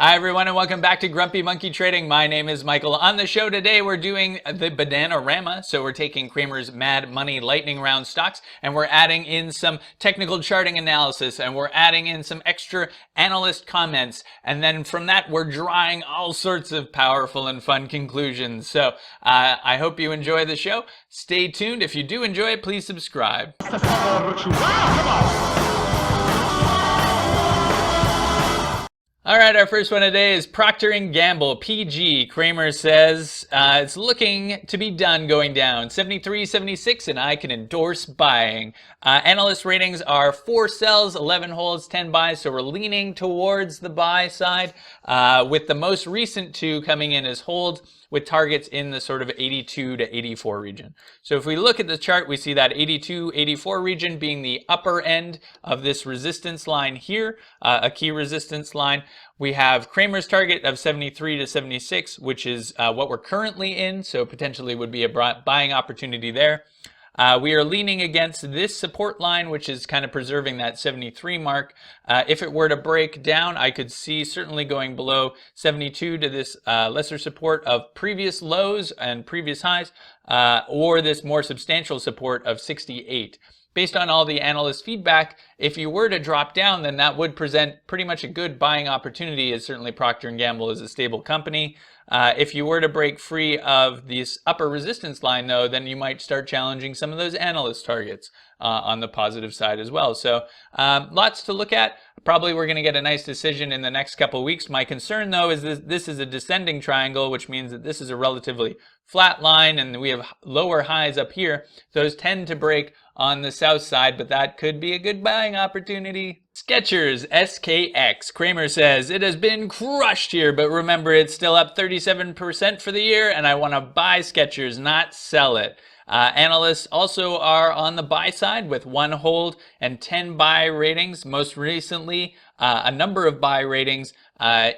Hi everyone and welcome back to Grumpy Monkey Trading. My name is Michael. On the show today we're doing the BananaRama. So we're taking Cramer's Mad Money Lightening Round stocks and we're adding in some technical charting analysis and we're adding in some extra analyst comments. And then from that we're drawing all sorts of powerful and fun conclusions. So I hope you enjoy the show. Stay tuned. If you do enjoy it, please subscribe. All right, our first one today is Procter and Gamble, PG. Cramer says it's looking to be done going down. 73, 76, and I can endorse buying. Analyst ratings are 4 sells, 11 holds, 10 buys, so we're leaning towards the buy side, with the most recent 2 coming in as holds, with targets in the sort of 82 to 84 region. So if we look at the chart, we see that 82, 84 region being the upper end of this resistance line here, a key resistance line. We have Cramer's target of 73 to 76, which is what we're currently in, so potentially would be a buying opportunity there. We are leaning against this support line, which is kind of preserving that 73 mark. If it were to break down, I could see certainly going below 72 to this lesser support of previous lows and previous highs, or this more substantial support of 68. Based on all the analyst feedback, if you were to drop down, then that would present pretty much a good buying opportunity, as certainly Procter and Gamble is a stable company. If you were to break free of this upper resistance line, though, then you might start challenging some of those analyst targets on the positive side as well. So lots to look at. Probably we're going to get a nice decision in the next couple of weeks. My concern, though, is this is a descending triangle, which means that this is a relatively flat line, and we have lower highs up here. Those tend to break on the south side, but that could be a good buying opportunity. Skechers, SKX. Cramer says, it has been crushed here, but remember it's still up 37% for the year, and I want to buy Skechers, not sell it. Analysts also are on the buy side with 1 hold and 10 buy ratings. Most recently, a number of buy ratings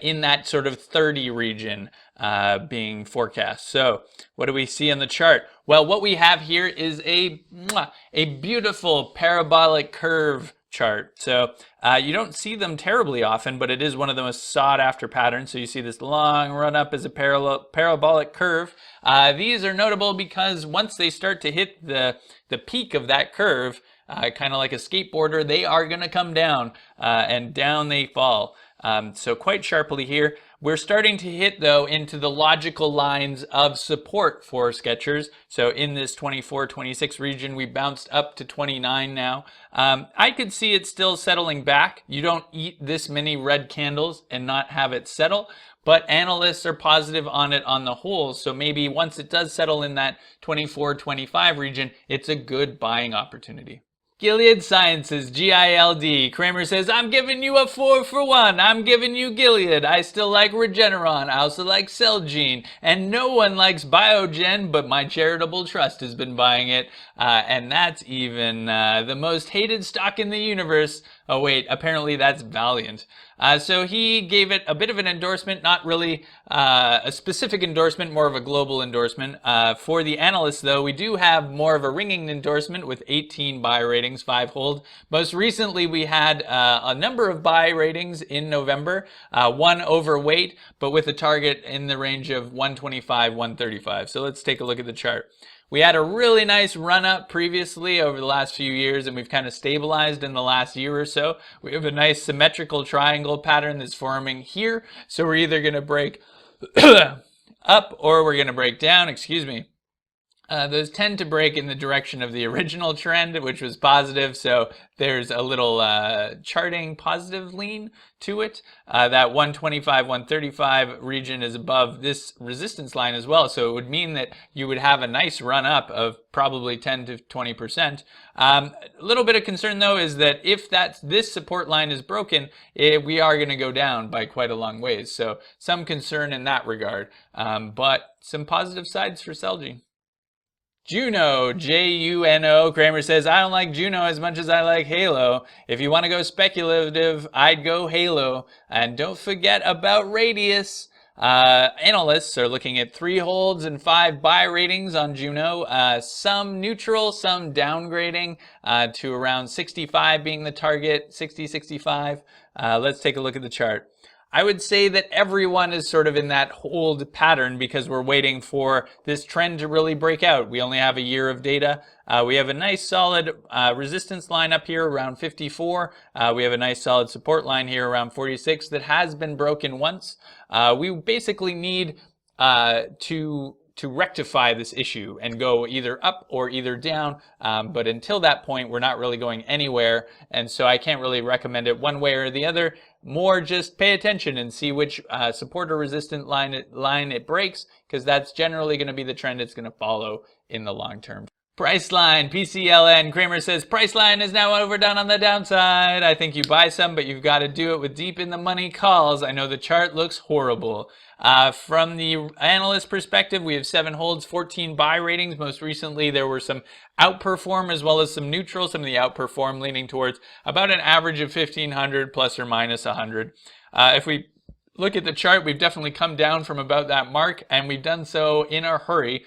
in that sort of 30 region being forecast. So what do we see on the chart? Well, what we have here is a beautiful parabolic curve chart. So you don't see them terribly often, but it is one of the most sought after patterns. So you see this long run up as a parabolic curve. These are notable because once they start to hit the peak of that curve, kind of like a skateboarder, they are going to come down and down they fall. So quite sharply here. We're starting to hit, though, into the logical lines of support for Skechers. So in this 24, 26 region, we bounced up to 29 now. I could see it still settling back. You don't eat this many red candles and not have it settle. But analysts are positive on it on the whole. So maybe once it does settle in that 24, 25 region, it's a good buying opportunity. Gilead Sciences, GILD. Cramer says, I'm giving you a 4 for 1. I'm giving you Gilead. I still like Regeneron. I also like Celgene. And no one likes Biogen, but my charitable trust has been buying it. And that's even the most hated stock in the universe. Oh wait, apparently that's Valiant. So he gave it a bit of an endorsement, not really a specific endorsement, more of a global endorsement. For the analysts, though, we do have more of a ringing endorsement with 18 buy ratings, 5 hold. Most recently, we had a number of buy ratings in November, 1 overweight, but with a target in the range of 125, 135. So let's take a look at the chart. We had a really nice run up previously over the last few years, and we've kind of stabilized in the last year or so. We have a nice symmetrical triangle pattern that's forming here. So we're either going to break up or we're going to break down, excuse me. Those tend to break in the direction of the original trend, which was positive. So there's a little charting positive lean to it. That 125, 135 region is above this resistance line as well. So it would mean that you would have a nice run up of probably 10 to 20%. A little bit of concern, though, is that if this support line is broken, we are going to go down by quite a long ways. So some concern in that regard, but some positive sides for Celgene. Juno, Juno. Cramer says, I don't like Juno as much as I like Halo. If you want to go speculative, I'd go Halo. And don't forget about Radius. Analysts are looking at 3 holds and 5 buy ratings on Juno. Some neutral, some downgrading to around 65 being the target, 60, 65. Let's take a look at the chart. I would say that everyone is sort of in that hold pattern because we're waiting for this trend to really break out. We only have a year of data. We have a nice solid resistance line up here around 54. We have a nice solid support line here around 46 that has been broken once. We basically need to rectify this issue and go either up or either down. But until that point, we're not really going anywhere. And so I can't really recommend it one way or the other. More just pay attention and see which support or resistance line it breaks, because that's generally going to be the trend it's going to follow in the long term. Priceline, PCLN, Kramer says, Priceline is now overdone on the downside. I think you buy some, but you've got to do it with deep in the money calls. I know the chart looks horrible. From the analyst perspective, we have 7 holds, 14 buy ratings. Most recently, there were some outperform as well as some neutral. Some of the outperform leaning towards about an average of 1,500 plus or minus 100. If we look at the chart, we've definitely come down from about that mark, and we've done so in a hurry,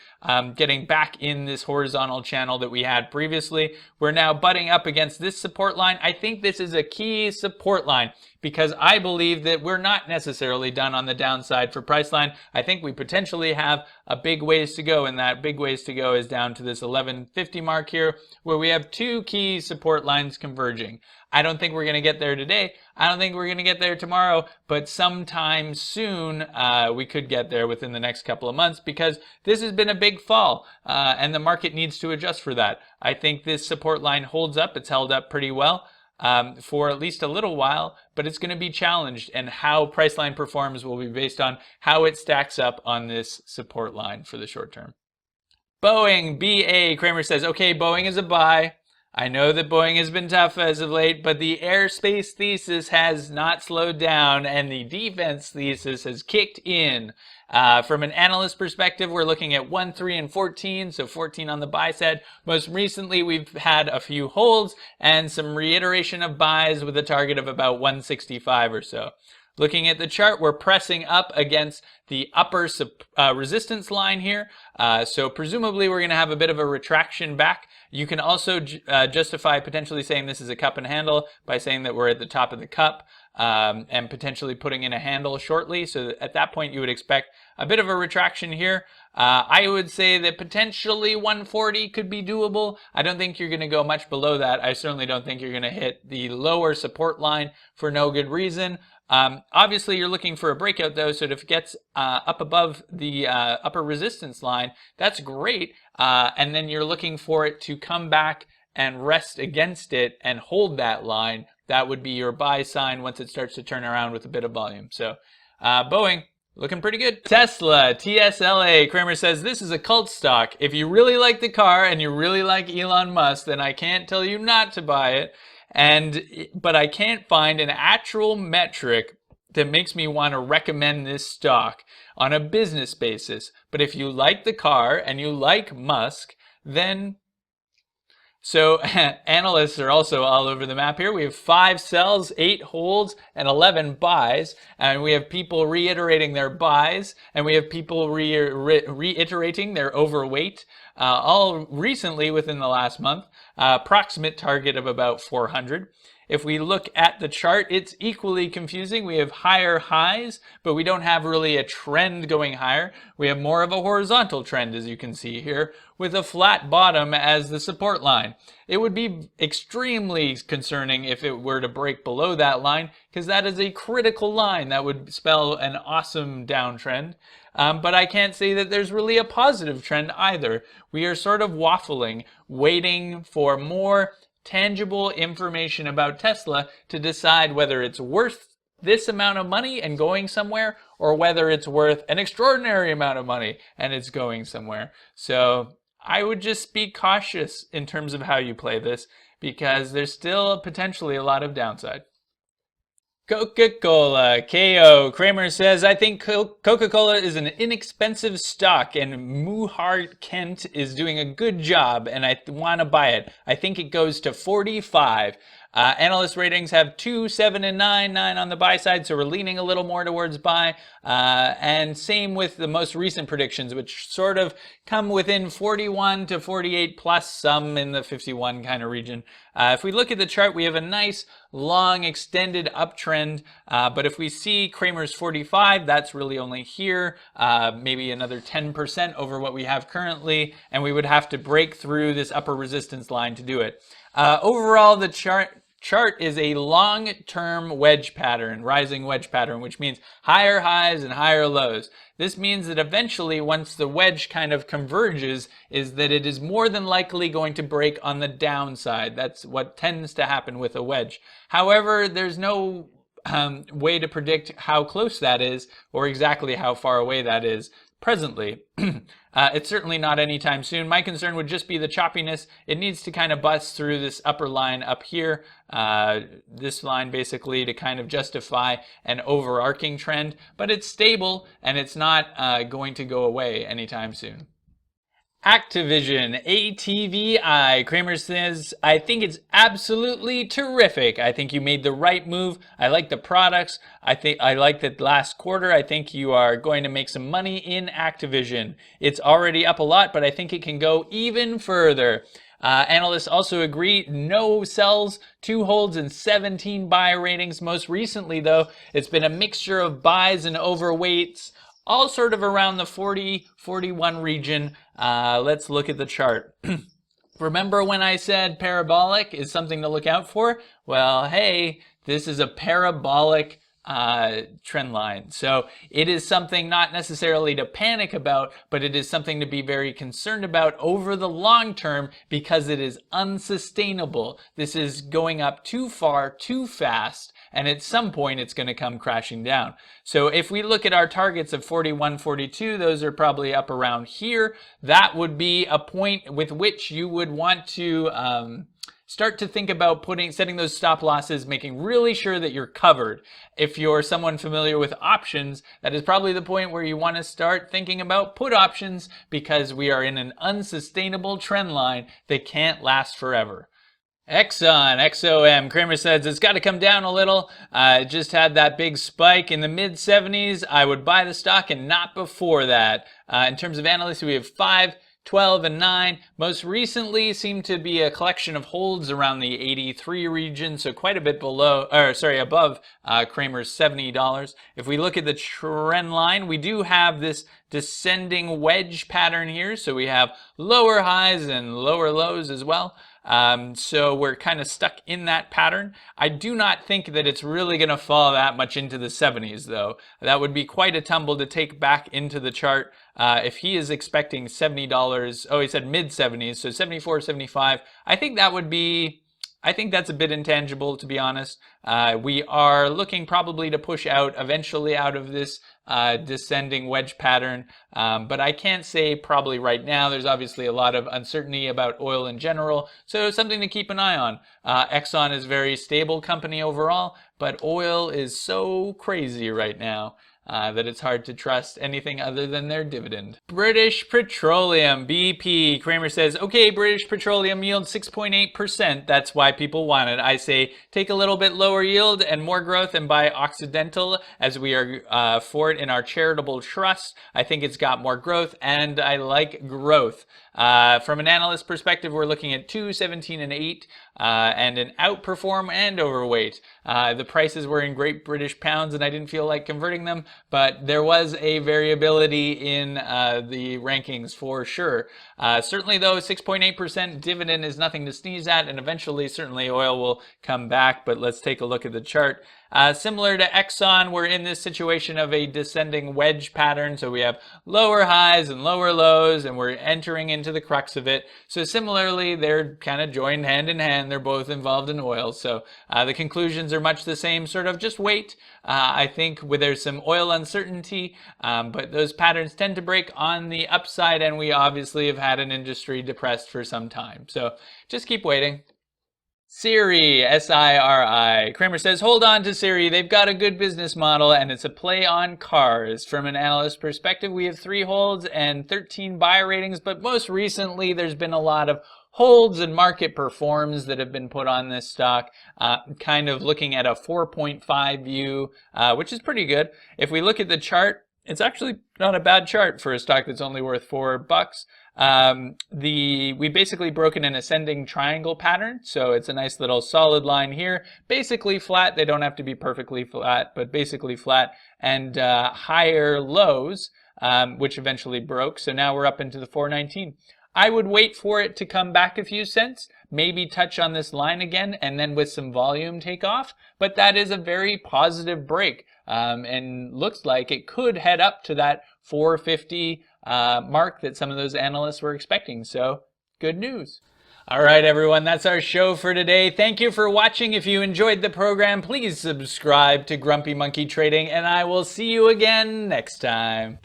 getting back in this horizontal channel that we had previously. We're now butting up against this support line. I think this is a key support line because I believe that we're not necessarily done on the downside for Priceline. I think we potentially have a big ways to go, and that big ways to go is down to this 1150 mark here, where we have 2 key support lines converging. I don't think we're going to get there today. I don't think we're going to get there tomorrow, but sometime soon we could get there within the next couple of months, because this has been a big fall and the market needs to adjust for that. I think this support line holds up. It's held up pretty well for at least a little while, but it's going to be challenged, and how Priceline performs will be based on how it stacks up on this support line for the short term. Boeing, BA, Kramer says, okay, Boeing is a buy. I know that Boeing has been tough as of late, but the airspace thesis has not slowed down, and the defense thesis has kicked in. From an analyst perspective, we're looking at 1, 3, and 14, so 14 on the buy side. Most recently, we've had a few holds and some reiteration of buys with a target of about 165 or so. Looking at the chart, we're pressing up against the upper resistance line here. So presumably we're going to have a bit of a retraction back. You can also justify potentially saying this is a cup and handle by saying that we're at the top of the cup and potentially putting in a handle shortly. So at that point, you would expect a bit of a retraction here. I would say that potentially 140 could be doable. I don't think you're going to go much below that. I certainly don't think you're going to hit the lower support line for no good reason. Obviously, you're looking for a breakout, though, so if it gets up above the upper resistance line, that's great. And then you're looking for it to come back and rest against it and hold that line. That would be your buy sign once it starts to turn around with a bit of volume. So Boeing, looking pretty good. Tesla, TSLA, Kramer says, this is a cult stock. If you really like the car and you really like Elon Musk, then I can't tell you not to buy it. But I can't find an actual metric that makes me want to recommend this stock on a business basis. But if you like the car and you like Musk, then... So analysts are also all over the map here. We have 5 sells, 8 holds, and 11 buys. And we have people reiterating their buys, and we have people reiterating their overweight, all recently within the last month. Approximate target of about 400. If we look at the chart, it's equally confusing. We have higher highs, but we don't have really a trend going higher. We have more of a horizontal trend, as you can see here, with a flat bottom as the support line. It would be extremely concerning if it were to break below that line, because that is a critical line. That would spell an awesome downtrend. But I can't say that there's really a positive trend either. We are sort of waffling, waiting for more tangible information about Tesla to decide whether it's worth this amount of money and going somewhere, or whether it's worth an extraordinary amount of money and it's going somewhere. So I would just be cautious in terms of how you play this, because there's still potentially a lot of downside. Coca-Cola, KO, Kramer says, I think Coca-Cola is an inexpensive stock and Muhart Kent is doing a good job and I want to buy it. I think it goes to 45. Analyst ratings have 2, 7, and 9. 9 on the buy side, so we're leaning a little more towards buy. And same with the most recent predictions, which sort of come within 41 to 48 plus, some in the 51 kind of region. If we look at the chart, we have a nice long extended uptrend, but if we see Kramer's 45, that's really only here, maybe another 10% over what we have currently, and we would have to break through this upper resistance line to do it. Overall, the chart is a long-term wedge pattern, rising wedge pattern, which means higher highs and higher lows. This means that eventually, once the wedge kind of converges, is that it is more than likely going to break on the downside. That's what tends to happen with a wedge. However, there's no way to predict how close that is or exactly how far away that is presently. It's certainly not anytime soon. My concern would just be the choppiness. It needs to kind of bust through this upper line up here, this line basically, to kind of justify an overarching trend, but it's stable and it's not going to go away anytime soon. Activision, ATVI. Kramer says, I think it's absolutely terrific. I think you made the right move. I like the products. I like that last quarter. I think you are going to make some money in Activision. It's already up a lot, but I think it can go even further. Analysts also agree, no sells, 2 holds, and 17 buy ratings. Most recently, though, it's been a mixture of buys and overweights, all sort of around the 40-41 region. Let's look at the chart. Remember when I said parabolic is something to look out for? Well, hey, this is a parabolic trend line. So it is something not necessarily to panic about, but it is something to be very concerned about over the long term because it is unsustainable. This is going up too far, too fast, and at some point it's going to come crashing down. So if we look at our targets of 41, 42, those are probably up around here. That would be a point with which you would want to start to think about setting those stop losses, making really sure that you're covered. If you're someone familiar with options, that is probably the point where you want to start thinking about put options, because we are in an unsustainable trend line that can't last forever. Exxon, XOM, Kramer says it's got to come down a little. It just had that big spike in the mid 70s. I would buy the stock and not before that. In terms of analysts, we have 5, 12, and 9. Most recently seem to be a collection of holds around the 83 region, so quite a bit above Kramer's $70. If we look at the trend line, we do have this descending wedge pattern here, so we have lower highs and lower lows as well. So we're kind of stuck in that pattern. I do not think that it's really going to fall that much into the 70s, though. That would be quite a tumble to take back into the chart. If he is expecting $70, oh, he said mid 70s, so 74, 75, I think that's a bit intangible, to be honest. We are looking probably to push out eventually out of this descending wedge pattern, but I can't say probably right now. There's obviously a lot of uncertainty about oil in general, so something to keep an eye on. Exxon is a very stable company overall, but oil is so crazy right now that it's hard to trust anything other than their dividend. British Petroleum, BP. Kramer says, okay, British Petroleum yield 6.8%. That's why people want it. I say take a little bit lower yield and more growth and buy Occidental, as we are for it in our charitable trust. I think it's got more growth, and I like growth. From an analyst perspective, we're looking at 2, 17, and 8, and an outperform and overweight. The prices were in Great British Pounds, and I didn't feel like converting them, but there was a variability in the rankings for sure. Certainly, though, 6.8% dividend is nothing to sneeze at, and eventually, certainly, oil will come back, but let's take a look at the chart. Similar to Exxon, we're in this situation of a descending wedge pattern, so we have lower highs and lower lows, and we're entering into the crux of it. So similarly, they're kind of joined hand in hand. They're both involved in oil, so the conclusions are much the same, sort of just wait. I think there's some oil uncertainty, but those patterns tend to break on the upside, and we obviously have had an industry depressed for some time. So just keep waiting. Siri, S-I-R-I. Kramer says, hold on to Siri. They've got a good business model, and it's a play on cars. From an analyst perspective, we have 3 holds and 13 buy ratings, but most recently there's been a lot of holds and market performs that have been put on this stock, kind of looking at a 4.5 view, which is pretty good. If we look at the chart, it's actually not a bad chart for a stock that's only worth $4. We basically broke in an ascending triangle pattern, so it's a nice little solid line here, basically flat. They don't have to be perfectly flat, but basically flat, and higher lows, which eventually broke. So now we're up into the 419. I would wait for it to come back a few cents, maybe touch on this line again, and then with some volume take off. But that is a very positive break, and looks like it could head up to that 450 mark that some of those analysts were expecting. So good news. All right, everyone, that's our show for today. Thank you for watching. If you enjoyed the program, please subscribe to Grumpy Monkey Trading, and I will see you again next time.